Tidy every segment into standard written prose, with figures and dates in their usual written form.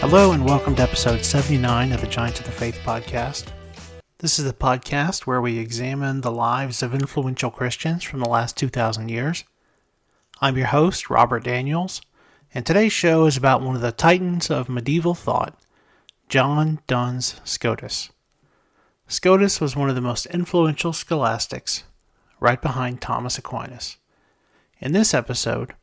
Hello and welcome to episode 79 of the Giants of the Faith podcast. This is the podcast where we examine the lives of influential Christians from the last 2,000 years. I'm your host, Robert Daniels, and today's show is about one of the titans of medieval thought, John Duns Scotus. Scotus was one of the most influential scholastics, right behind Thomas Aquinas. In this episode,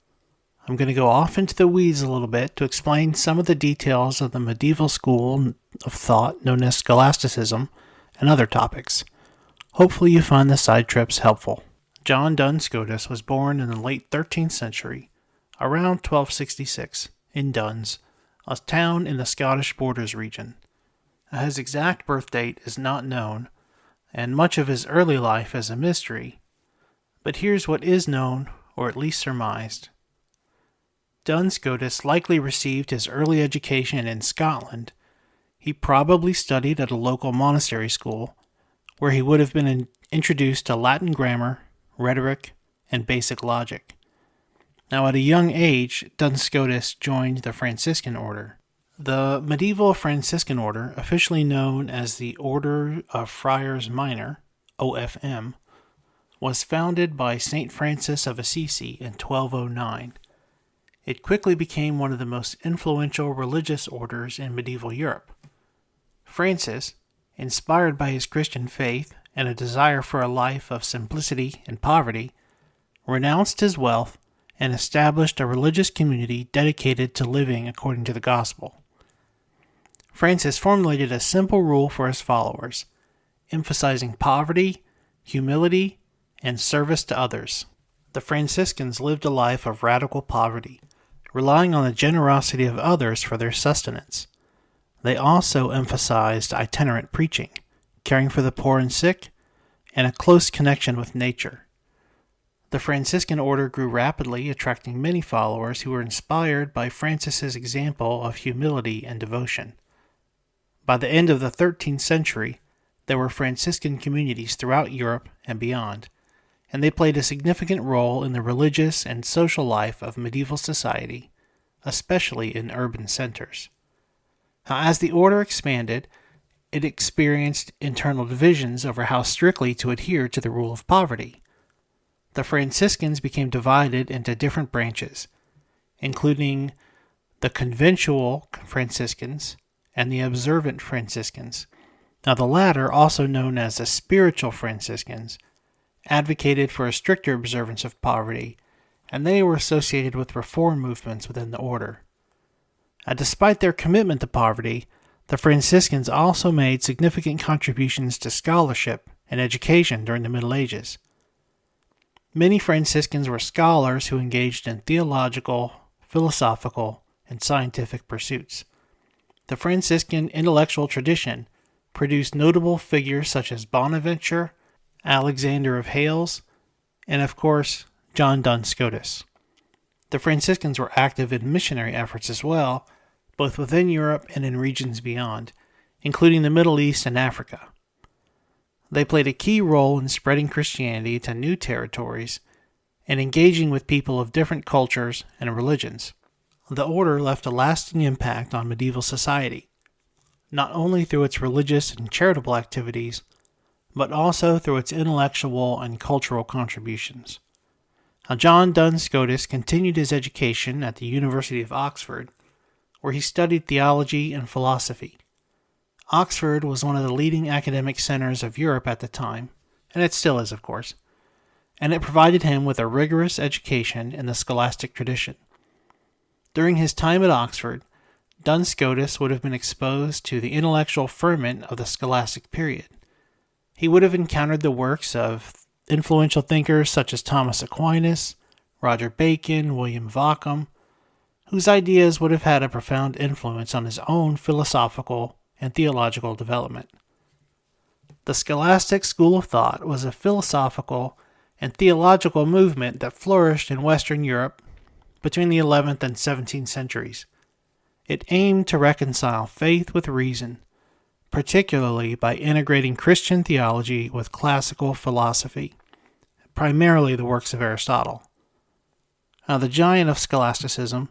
I'm going to go off into the weeds a little bit to explain some of the details of the medieval school of thought known as scholasticism and other topics. Hopefully you find the side trips helpful. John Duns Scotus was born in the late 13th century, around 1266, in Duns, a town in the Scottish borders region. His exact birth date is not known, and much of his early life is a mystery, but here's what is known, or at least surmised. Duns Scotus likely received his early education in Scotland. He probably studied at a local monastery school, where he would have been introduced to Latin grammar, rhetoric, and basic logic. Now, at a young age, Duns Scotus joined the Franciscan order. The medieval Franciscan order, officially known as the Order of Friars Minor, OFM, was founded by St. Francis of Assisi in 1209. It quickly became one of the most influential religious orders in medieval Europe. Francis, inspired by his Christian faith and a desire for a life of simplicity and poverty, renounced his wealth and established a religious community dedicated to living according to the gospel. Francis formulated a simple rule for his followers, emphasizing poverty, humility, and service to others. The Franciscans lived a life of radical poverty, relying on the generosity of others for their sustenance. They also emphasized itinerant preaching, caring for the poor and sick, and a close connection with nature. The Franciscan order grew rapidly, attracting many followers who were inspired by Francis's example of humility and devotion. By the end of the 13th century, there were Franciscan communities throughout Europe and beyond, and they played a significant role in the religious and social life of medieval society, especially in urban centers. Now, as the order expanded, it experienced internal divisions over how strictly to adhere to the rule of poverty. The Franciscans became divided into different branches, including the conventual Franciscans and the observant Franciscans. Now, the latter, also known as the spiritual Franciscans, advocated for a stricter observance of poverty, and they were associated with reform movements within the order. Despite their commitment to poverty, the Franciscans also made significant contributions to scholarship and education during the Middle Ages. Many Franciscans were scholars who engaged in theological, philosophical, and scientific pursuits. The Franciscan intellectual tradition produced notable figures such as Bonaventure, Alexander of Hales, and of course, John Duns Scotus. The Franciscans were active in missionary efforts as well, both within Europe and in regions beyond, including the Middle East and Africa. They played a key role in spreading Christianity to new territories and engaging with people of different cultures and religions. The order left a lasting impact on medieval society, not only through its religious and charitable activities, but also through its intellectual and cultural contributions. Now, John Duns Scotus continued his education at the University of Oxford, where he studied theology and philosophy. Oxford was one of the leading academic centers of Europe at the time, and it still is, of course, and it provided him with a rigorous education in the scholastic tradition. During his time at Oxford, Duns Scotus would have been exposed to the intellectual ferment of the scholastic period. He would have encountered the works of influential thinkers such as Thomas Aquinas, Roger Bacon, William Ockham, whose ideas would have had a profound influence on his own philosophical and theological development. The scholastic school of thought was a philosophical and theological movement that flourished in Western Europe between the 11th and 17th centuries. It aimed to reconcile faith with reason, particularly by integrating Christian theology with classical philosophy, primarily the works of Aristotle. Now, the giant of scholasticism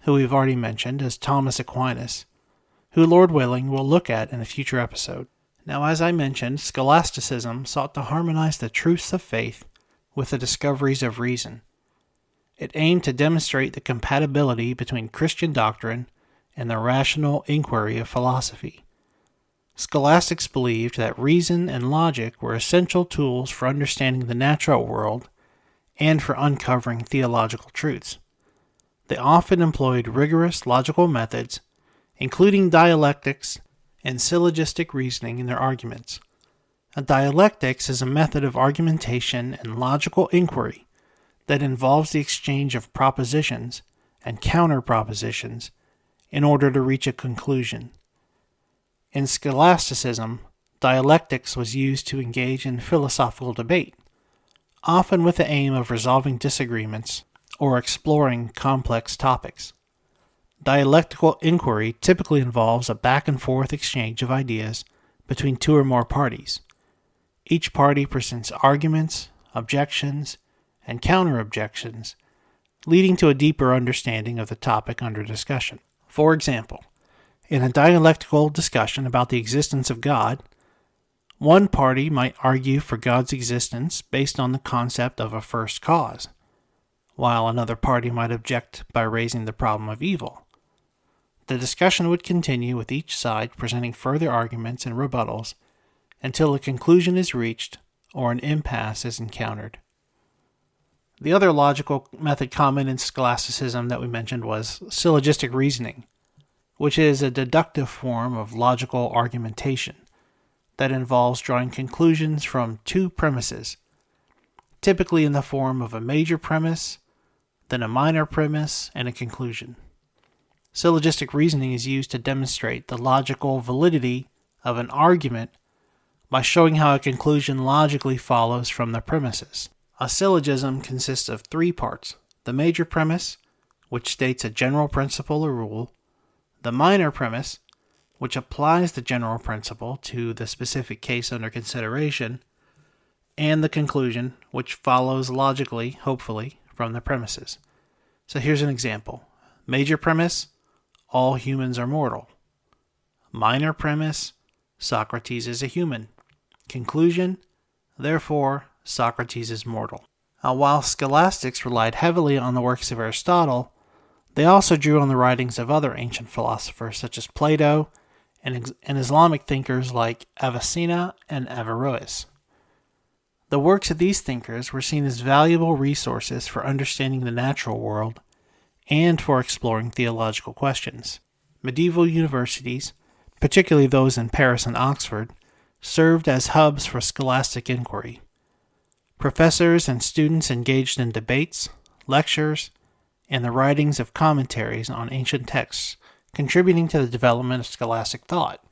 who we've already mentioned as Thomas Aquinas, who, Lord willing, we'll look at in a future episode. Now, as I mentioned, scholasticism sought to harmonize the truths of faith with the discoveries of reason. It aimed to demonstrate the compatibility between Christian doctrine and the rational inquiry of philosophy. Scholastics believed that reason and logic were essential tools for understanding the natural world and for uncovering theological truths. They often employed rigorous logical methods, including dialectics and syllogistic reasoning in their arguments. A dialectics is a method of argumentation and logical inquiry that involves the exchange of propositions and counter-propositions in order to reach a conclusion. In scholasticism, dialectics was used to engage in philosophical debate, often with the aim of resolving disagreements or exploring complex topics. Dialectical inquiry typically involves a back-and-forth exchange of ideas between two or more parties. Each party presents arguments, objections, and counter-objections, leading to a deeper understanding of the topic under discussion. For example, in a dialectical discussion about the existence of God, one party might argue for God's existence based on the concept of a first cause, while another party might object by raising the problem of evil. The discussion would continue with each side presenting further arguments and rebuttals until a conclusion is reached or an impasse is encountered. The other logical method common in scholasticism that we mentioned was syllogistic reasoning, which is a deductive form of logical argumentation that involves drawing conclusions from two premises, typically in the form of a major premise, then a minor premise, and a conclusion. Syllogistic reasoning is used to demonstrate the logical validity of an argument by showing how a conclusion logically follows from the premises. A syllogism consists of three parts: the major premise, which states a general principle or rule; the minor premise, which applies the general principle to the specific case under consideration; and the conclusion, which follows logically, hopefully, from the premises. So here's an example. Major premise: all humans are mortal. Minor premise: Socrates is a human. Conclusion: therefore, Socrates is mortal. While scholastics relied heavily on the works of Aristotle, they also drew on the writings of other ancient philosophers such as Plato and Islamic thinkers like Avicenna and Averroes. The works of these thinkers were seen as valuable resources for understanding the natural world and for exploring theological questions. Medieval universities, particularly those in Paris and Oxford, served as hubs for scholastic inquiry. Professors and students engaged in debates, lectures, and the writings of commentaries on ancient texts, contributing to the development of scholastic thought.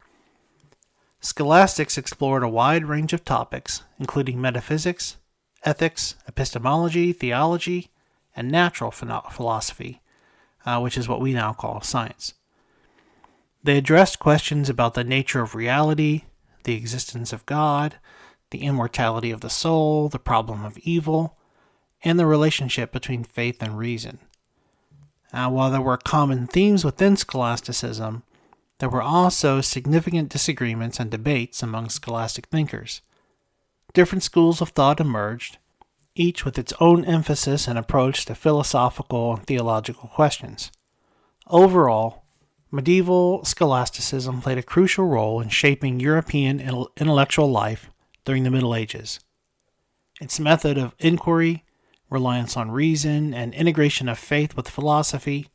Scholastics explored a wide range of topics, including metaphysics, ethics, epistemology, theology, and natural philosophy, which is what we now call science. They addressed questions about the nature of reality, the existence of God, the immortality of the soul, the problem of evil, and the relationship between faith and reason. While there were common themes within scholasticism, there were also significant disagreements and debates among scholastic thinkers. Different schools of thought emerged, each with its own emphasis and approach to philosophical and theological questions. Overall, medieval scholasticism played a crucial role in shaping European intellectual life during the Middle Ages. Its method of inquiry, reliance on reason, and integration of faith with philosophy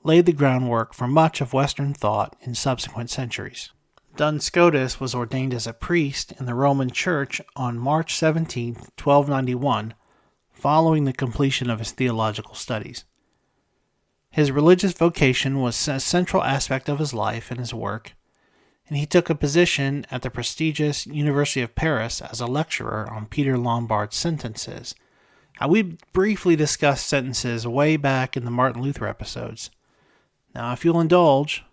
laid the groundwork for much of Western thought in subsequent centuries. Duns Scotus was ordained as a priest in the Roman Church on March 17, 1291, following the completion of his theological studies. His religious vocation was a central aspect of his life and his work, and he took a position at the prestigious University of Paris as a lecturer on Peter Lombard's sentences. We briefly discussed sentences way back in the Martin Luther episodes. Now, if you'll indulge,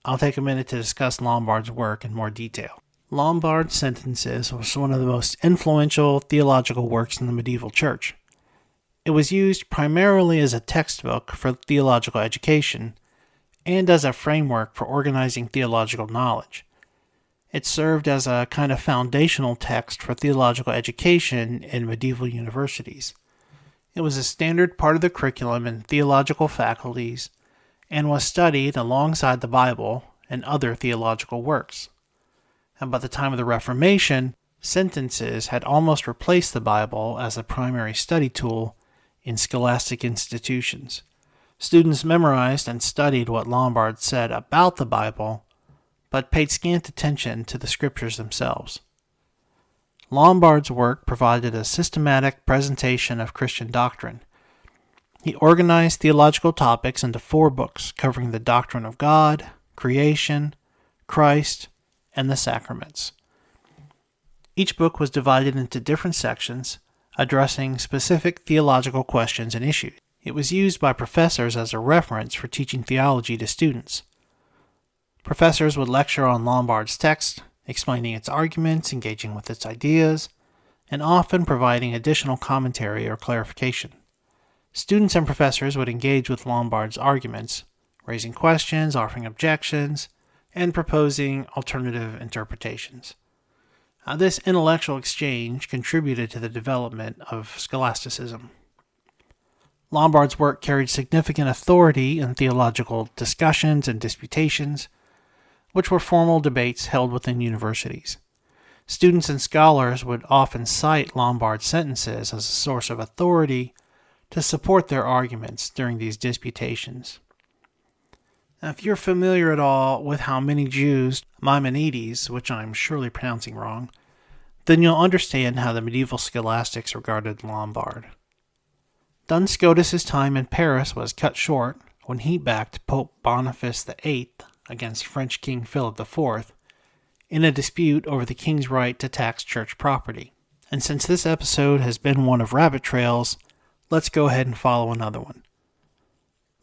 I'll take a minute to discuss Lombard's work in more detail. Lombard's sentences was one of the most influential theological works in the medieval church. It was used primarily as a textbook for theological education and as a framework for organizing theological knowledge. It served as a kind of foundational text for theological education in medieval universities. It was a standard part of the curriculum in theological faculties and was studied alongside the Bible and other theological works. And by the time of the Reformation, sentences had almost replaced the Bible as a primary study tool in scholastic institutions. Students memorized and studied what Lombard said about the Bible, but paid scant attention to the scriptures themselves. Lombard's work provided a systematic presentation of Christian doctrine. He organized theological topics into 4 books covering the doctrine of God, creation, Christ, and the sacraments. Each book was divided into different sections, addressing specific theological questions and issues. It was used by professors as a reference for teaching theology to students. Professors would lecture on Lombard's text, explaining its arguments, engaging with its ideas, and often providing additional commentary or clarification. Students and professors would engage with Lombard's arguments, raising questions, offering objections, and proposing alternative interpretations. This intellectual exchange contributed to the development of scholasticism. Lombard's work carried significant authority in theological discussions and disputations, which were formal debates held within universities. Students and scholars would often cite Lombard's sentences as a source of authority to support their arguments during these disputations. Now, if you're familiar at all with how many Jews Maimonides, which I'm surely pronouncing wrong, then you'll understand how the medieval scholastics regarded Lombard. Duns Scotus' time in Paris was cut short when he backed Pope Boniface VIII against French King Philip IV in a dispute over the king's right to tax church property. And since this episode has been one of rabbit trails, let's go ahead and follow another one.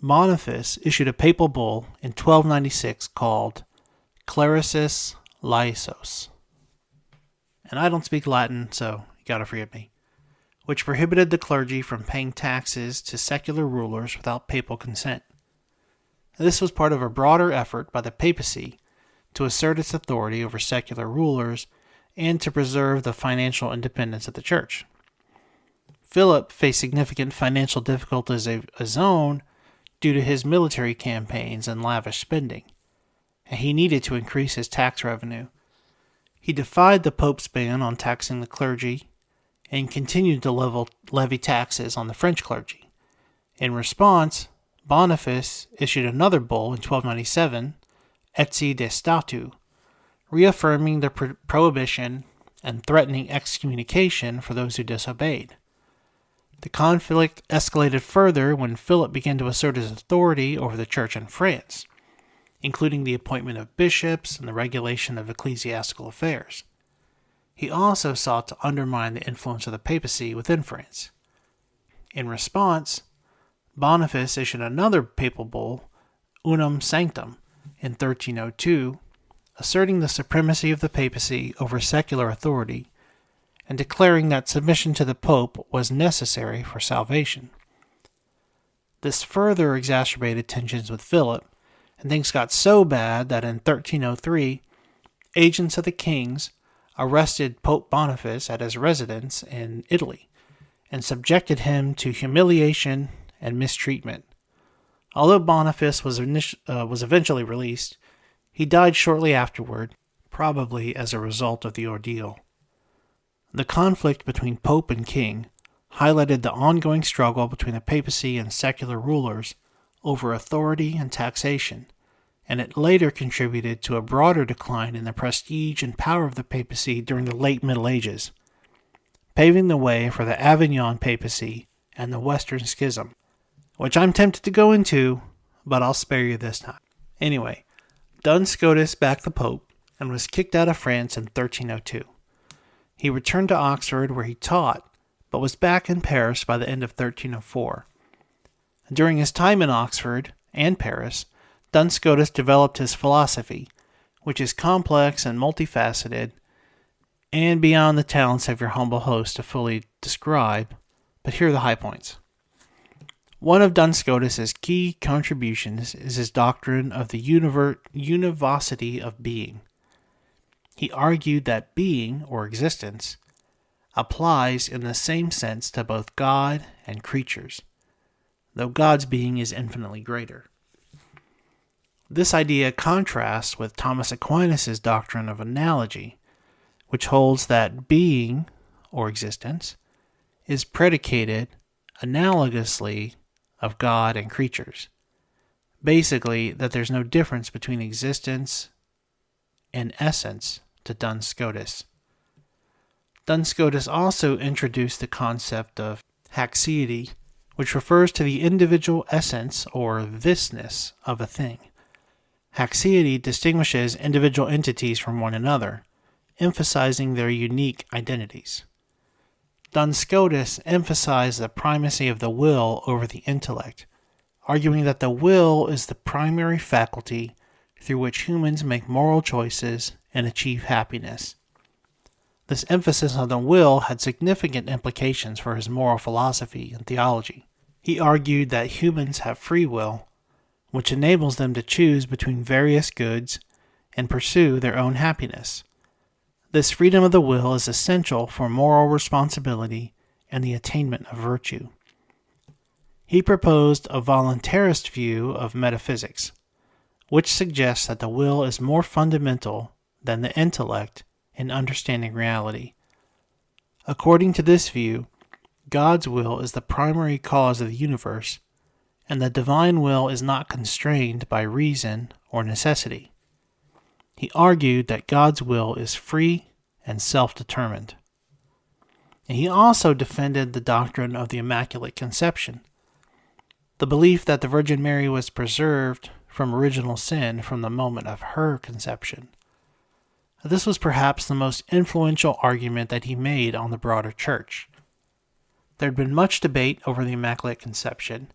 Boniface issued a papal bull in 1296 called Clericis Laicos. And I don't speak Latin, so you gotta forgive me. Which prohibited the clergy from paying taxes to secular rulers without papal consent. This was part of a broader effort by the papacy to assert its authority over secular rulers and to preserve the financial independence of the church. Philip faced significant financial difficulties of his own due to his military campaigns and lavish spending, and he needed to increase his tax revenue. He defied the Pope's ban on taxing the clergy and continued to levy taxes on the French clergy. In response, Boniface issued another bull in 1297, Etsi de Statu, reaffirming the prohibition and threatening excommunication for those who disobeyed. The conflict escalated further when Philip began to assert his authority over the church in France, including the appointment of bishops and the regulation of ecclesiastical affairs. He also sought to undermine the influence of the papacy within France. In response, Boniface issued another papal bull, Unum Sanctum, in 1302, asserting the supremacy of the papacy over secular authority and declaring that submission to the Pope was necessary for salvation. This further exacerbated tensions with Philip, and things got so bad that in 1303, agents of the king's arrested Pope Boniface at his residence in Italy and subjected him to humiliation and mistreatment. Although Boniface was eventually released, he died shortly afterward, probably as a result of the ordeal. The conflict between Pope and King highlighted the ongoing struggle between the papacy and secular rulers over authority and taxation, and it later contributed to a broader decline in the prestige and power of the papacy during the late Middle Ages, paving the way for the Avignon papacy and the Western Schism, which I'm tempted to go into, but I'll spare you this time. Anyway, Duns Scotus backed the Pope and was kicked out of France in 1302. He returned to Oxford where he taught, but was back in Paris by the end of 1304. During his time in Oxford and Paris, Duns Scotus developed his philosophy, which is complex and multifaceted, and beyond the talents of your humble host to fully describe, but here are the high points. One of Duns Scotus' key contributions is his doctrine of the univocity of being. He argued that being, or existence, applies in the same sense to both God and creatures, though God's being is infinitely greater. This idea contrasts with Thomas Aquinas' doctrine of analogy, which holds that being, or existence, is predicated analogously of God and creatures. Basically, that there's no difference between existence and essence to Duns Scotus. Duns Scotus also introduced the concept of haexiety, which refers to the individual essence or thisness of a thing. Haexiety distinguishes individual entities from one another, emphasizing their unique identities. Duns Scotus emphasized the primacy of the will over the intellect, arguing that the will is the primary faculty through which humans make moral choices and achieve happiness. This emphasis on the will had significant implications for his moral philosophy and theology. He argued that humans have free will, which enables them to choose between various goods and pursue their own happiness. This freedom of the will is essential for moral responsibility and the attainment of virtue. He proposed a voluntarist view of metaphysics, which suggests that the will is more fundamental than the intellect in understanding reality. According to this view, God's will is the primary cause of the universe, and the divine will is not constrained by reason or necessity. He argued that God's will is free and self-determined. And he also defended the doctrine of the Immaculate Conception, the belief that the Virgin Mary was preserved from original sin from the moment of her conception. This was perhaps the most influential argument that he made on the broader church. There had been much debate over the Immaculate Conception,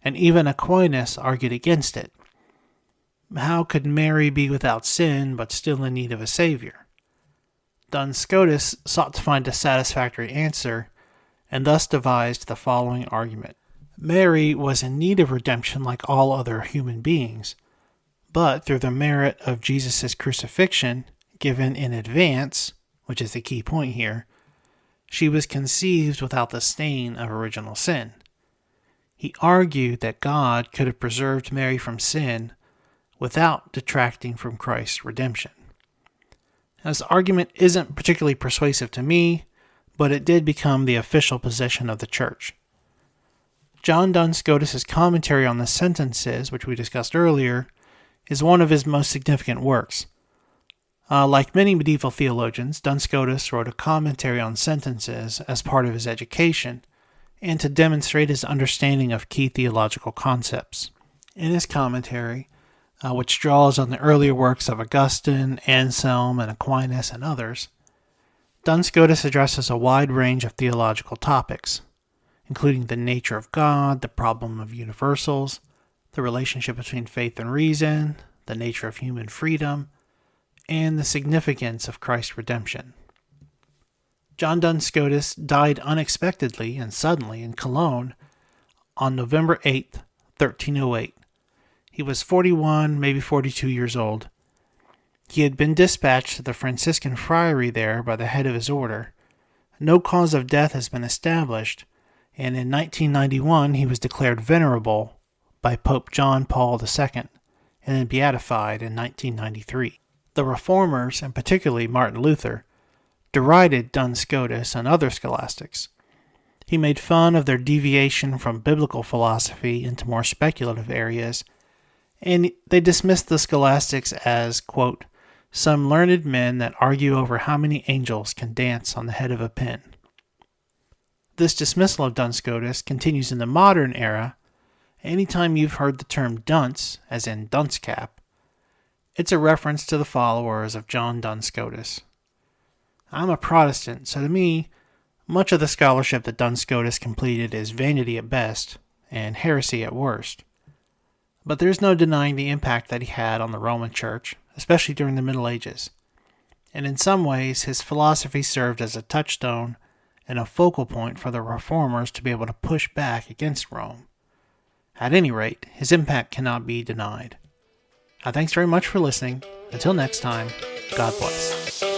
and even Aquinas argued against it. How could Mary be without sin but still in need of a Savior? Duns Scotus sought to find a satisfactory answer, and thus devised the following argument. Mary was in need of redemption like all other human beings, but through the merit of Jesus' crucifixion, given in advance, which is the key point here, she was conceived without the stain of original sin. He argued that God could have preserved Mary from sin without detracting from Christ's redemption. Now, this argument isn't particularly persuasive to me, but it did become the official position of the church. John Duns Scotus' commentary on the sentences, which we discussed earlier, is one of his most significant works. Like many medieval theologians, Duns Scotus wrote a commentary on sentences as part of his education, and to demonstrate his understanding of key theological concepts. In his commentary, which draws on the earlier works of Augustine, Anselm, and Aquinas, and others, Duns Scotus addresses a wide range of theological topics, including the nature of God, the problem of universals, the relationship between faith and reason, the nature of human freedom, and the significance of Christ's redemption. John Duns Scotus died unexpectedly and suddenly in Cologne on November 8, 1308. He was 41, maybe 42 years old. He had been dispatched to the Franciscan friary there by the head of his order. No cause of death has been established, and in 1991 he was declared venerable by Pope John Paul II and then beatified in 1993. The Reformers, and particularly Martin Luther, derided Duns Scotus and other scholastics. He made fun of their deviation from biblical philosophy into more speculative areas, and they dismissed the scholastics as, quote, some learned men that argue over how many angels can dance on the head of a pin. This dismissal of Duns Scotus continues in the modern era. Anytime you've heard the term dunce, as in dunce cap, it's a reference to the followers of John Duns Scotus. I'm a Protestant, so to me, much of the scholarship that Duns Scotus completed is vanity at best and heresy at worst. But there's no denying the impact that he had on the Roman Church, especially during the Middle Ages. And in some ways, his philosophy served as a touchstone and a focal point for the Reformers to be able to push back against Rome. At any rate, his impact cannot be denied. Thanks very much for listening. Until next time, God bless.